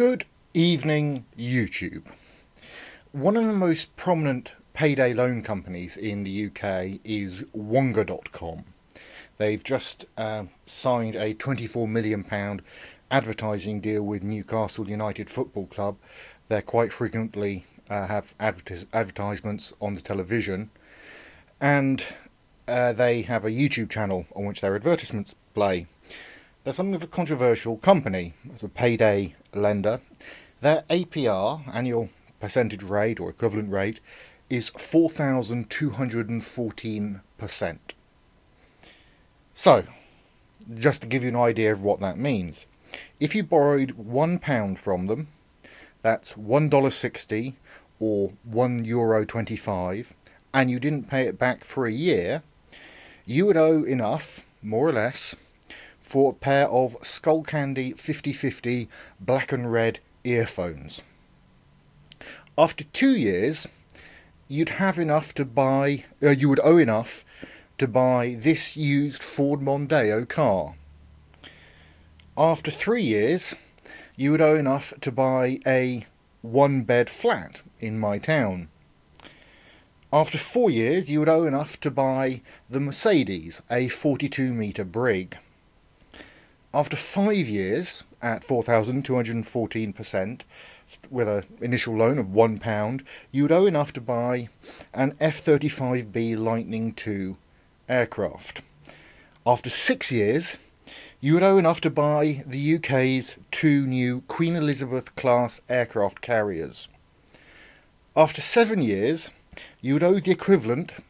Good evening, YouTube. One of the most prominent payday loan companies in the UK is Wonga.com. They've just signed a £24 million advertising deal with Newcastle United Football Club. They quite frequently have advertisements on the television, and they have a YouTube channel on which their advertisements play. They're something of a controversial company as a payday lender. Their APR, annual percentage rate or equivalent rate, is 4,214%. So, just to give you an idea of what that means, if you borrowed £1 from them, that's $1.60 or €1.25, and you didn't pay it back for a year, you would owe enough, more or less, for a pair of Skullcandy 50/50 black and red earphones. After 2 years, you'd have enough to buy. You would owe enough to buy this used Ford Mondeo car. After 3 years, you would owe enough to buy a one-bed flat in my town. After 4 years, you would owe enough to buy the Mercedes, a 42-metre Brig. After 5 years, at 4,214%, with an initial loan of £1, you would owe enough to buy an F-35B Lightning II aircraft. After 6 years, you would owe enough to buy the UK's 2 new Queen Elizabeth class aircraft carriers. After 7 years, you would owe the equivalent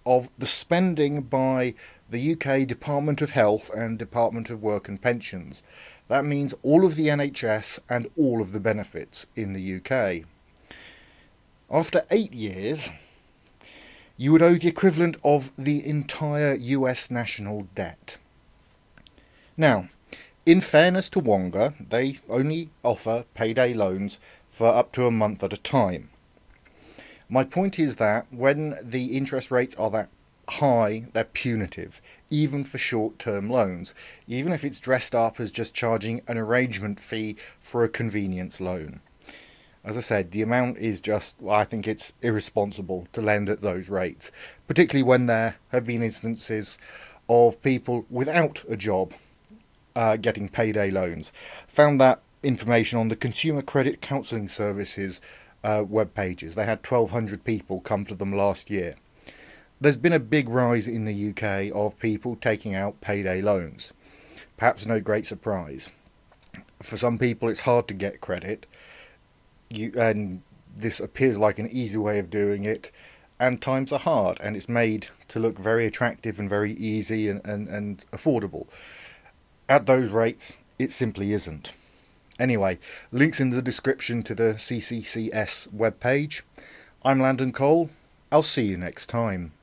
of the spending by the UK Department of Health and Department of Work and Pensions. That means all of the NHS and all of the benefits in the UK. After 8 years, you would owe the equivalent of the entire US national debt. Now, in fairness to Wonga, they only offer payday loans for up to a month at a time. My point is that when the interest rates are that high, they're punitive, even for short-term loans, even if it's dressed up as just charging an arrangement fee for a convenience loan. As I said, the amount is just, I think it's irresponsible to lend at those rates, particularly when there have been instances of people without a job getting payday loans. Found that information on the Consumer Credit Counselling Services web pages. They had 1,200 people come to them last year. There's been a big rise in the UK of people taking out payday loans. Perhaps no great surprise. For some people it's hard to get credit, and this appears like an easy way of doing it, and times are hard, and it's made to look very attractive and very easy and affordable. At those rates, it simply isn't. Anyway, links in the description to the CCCS webpage. I'm Landon Cole. I'll see you next time.